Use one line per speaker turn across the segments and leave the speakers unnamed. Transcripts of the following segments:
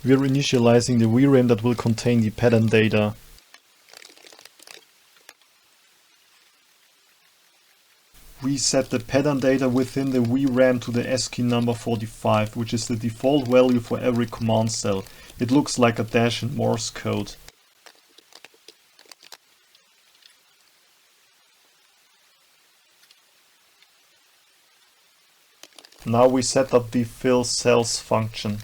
We're initializing the VRAM that will contain the pattern data. We set the pattern data within the VRAM to the ASCII number 45, which is the default value for every command cell. It looks like a dash in Morse code. Now we set up the fill cells function.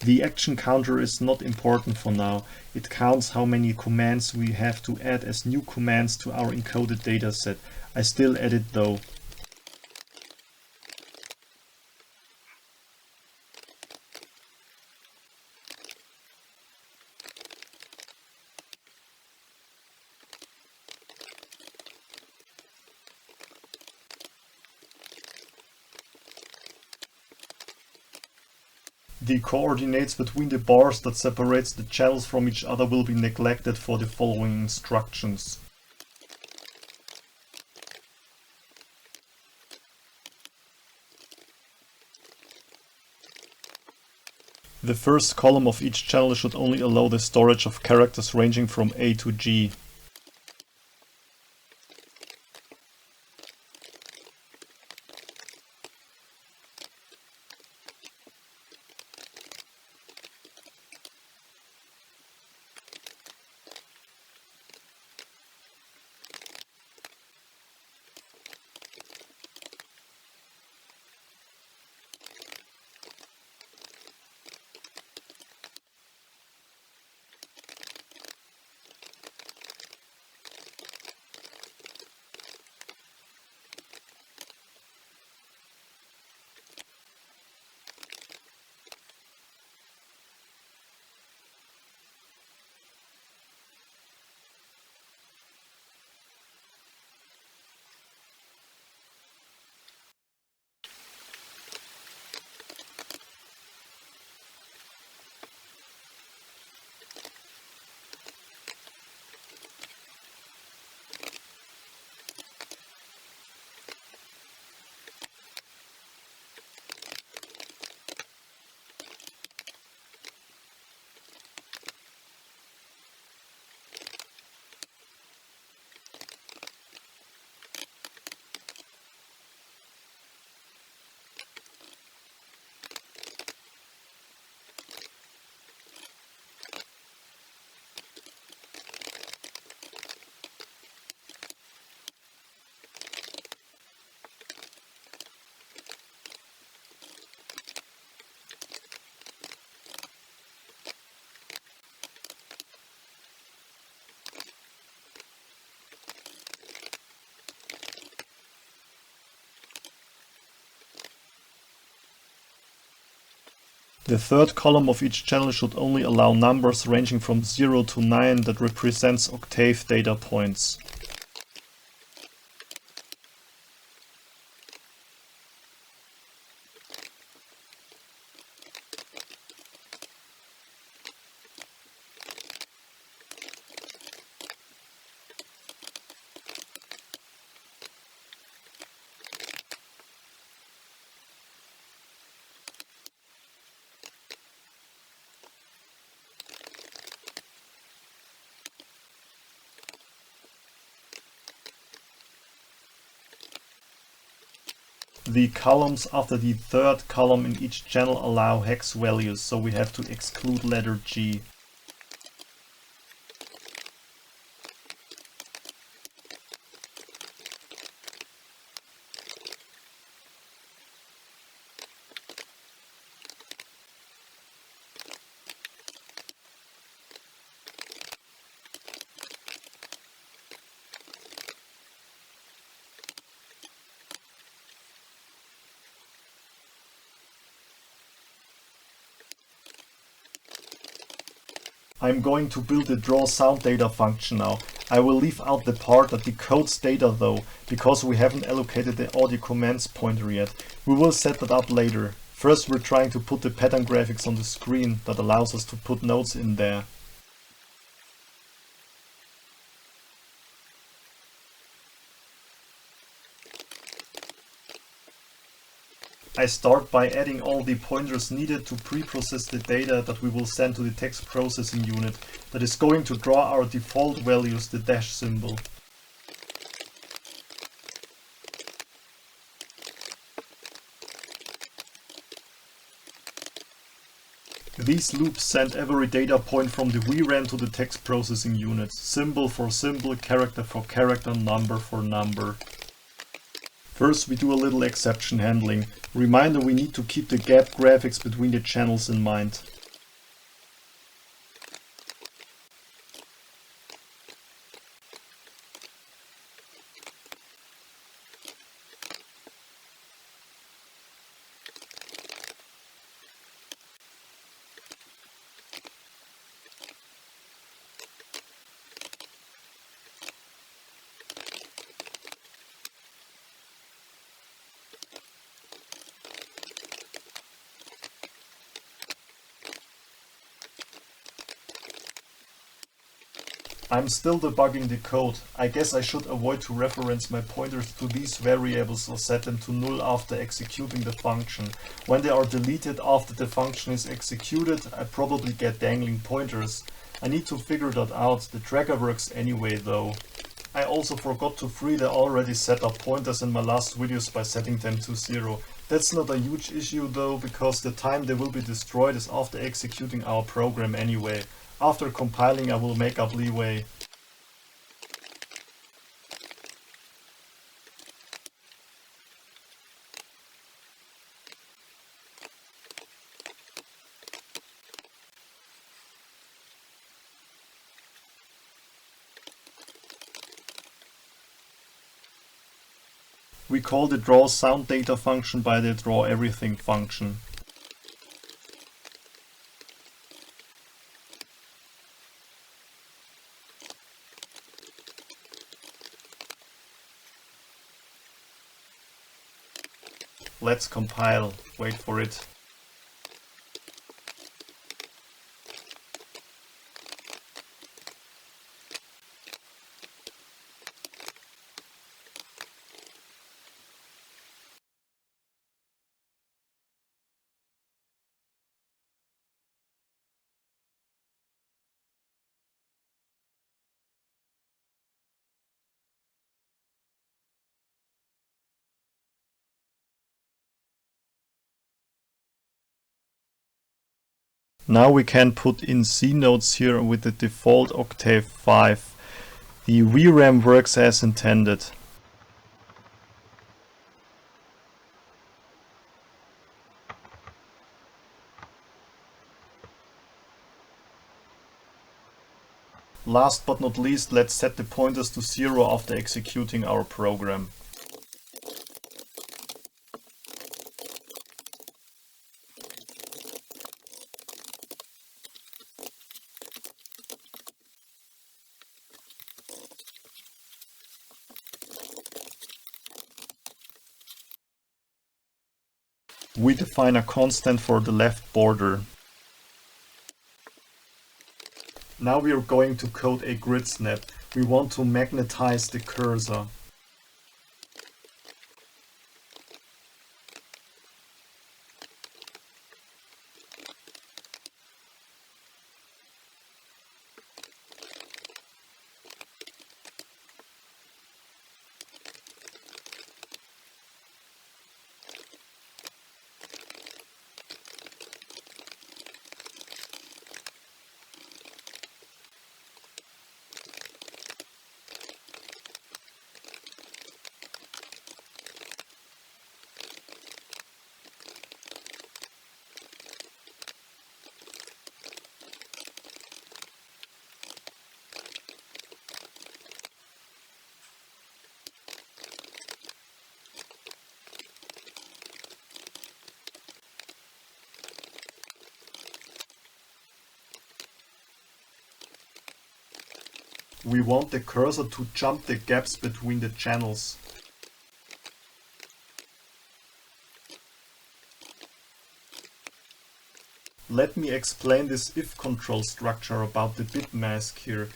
The action counter is not important for now. It counts how many commands we have to add as new commands to our encoded dataset. I still add it though. The coordinates between the bars that separates the channels from each other will be neglected for the following instructions. The first column of each channel should only allow the storage of characters ranging from A to G. The third column of each channel should only allow numbers ranging from 0 to 9 that represents octave data points. The columns after the third column in each channel allow hex values, so we have to exclude letter G. I'm going to build the draw sound data function now. I will leave out the part that decodes data though, because we haven't allocated the audio commands pointer yet. We will set that up later. First we're trying to put the pattern graphics on the screen that allows us to put notes in there. I start by adding all the pointers needed to pre-process the data that we will send to the text processing unit that is going to draw our default values, the dash symbol. These loops send every data point from the VRAM to the text processing unit, symbol for symbol, character for character, number for number. First we do a little exception handling. Reminder, we need to keep the gap graphics between the channels in mind. I'm still debugging the code. I guess I should avoid to reference my pointers to these variables or set them to null after executing the function. When they are deleted after the function is executed, I probably get dangling pointers. I need to figure that out. The tracker works anyway though. I also forgot to free the already set up pointers in my last videos by setting them to 0. That's not a huge issue though, because the time they will be destroyed is after executing our program anyway. After compiling I will make up leeway. We call the draw sound data function by the draw everything function. Let's compile. Wait for it. Now we can put in C notes here with the default octave 5. The VRAM works as intended. Last but not least, let's set the pointers to 0 after executing our program. We define a constant for the left border. Now we are going to code a grid snap. We want to magnetize the cursor. We want the cursor to jump the gaps between the channels. Let me explain this if control structure about the bit mask here.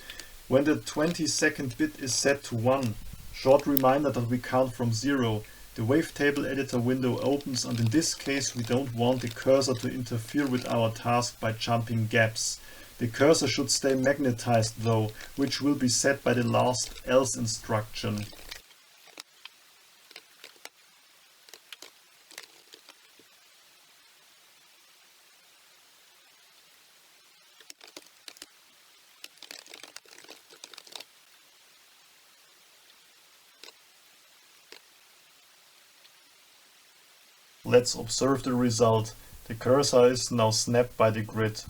When the 22nd bit is set to 1, short reminder that we count from 0, The wavetable editor window opens, and in this case we don't want the cursor to interfere with our task by jumping gaps. The cursor should stay magnetized though, which will be set by the last else instruction. Let's observe the result. The cursor is now snapped by the grid.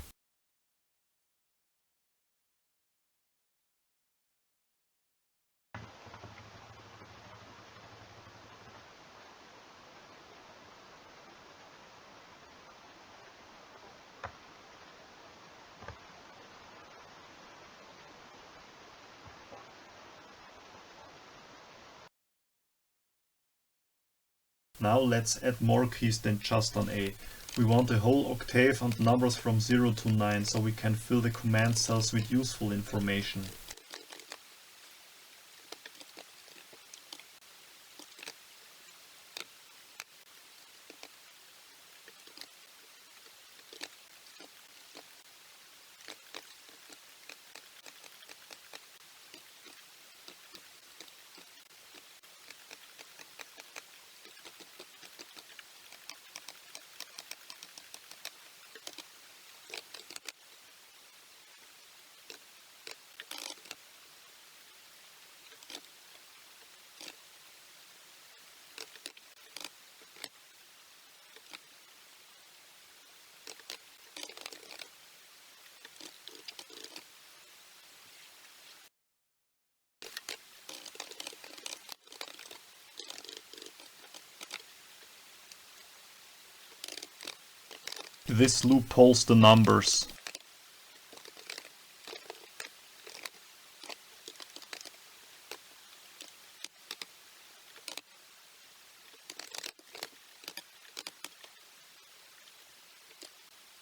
Now let's add more keys than just an A. We want a whole octave and numbers from 0 to 9, so we can fill the command cells with useful information. This loop pulls the numbers.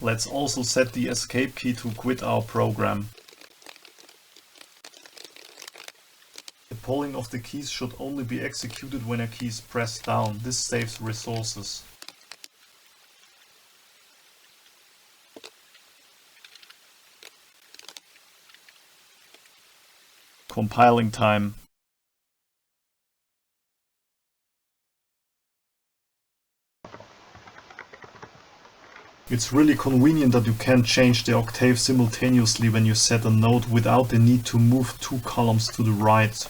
Let's also set the escape key to quit our program. The pulling of the keys should only be executed when a key is pressed down. This saves resources. Compiling time. It's really convenient that you can change the octave simultaneously when you set a note without the need to move two columns to the right.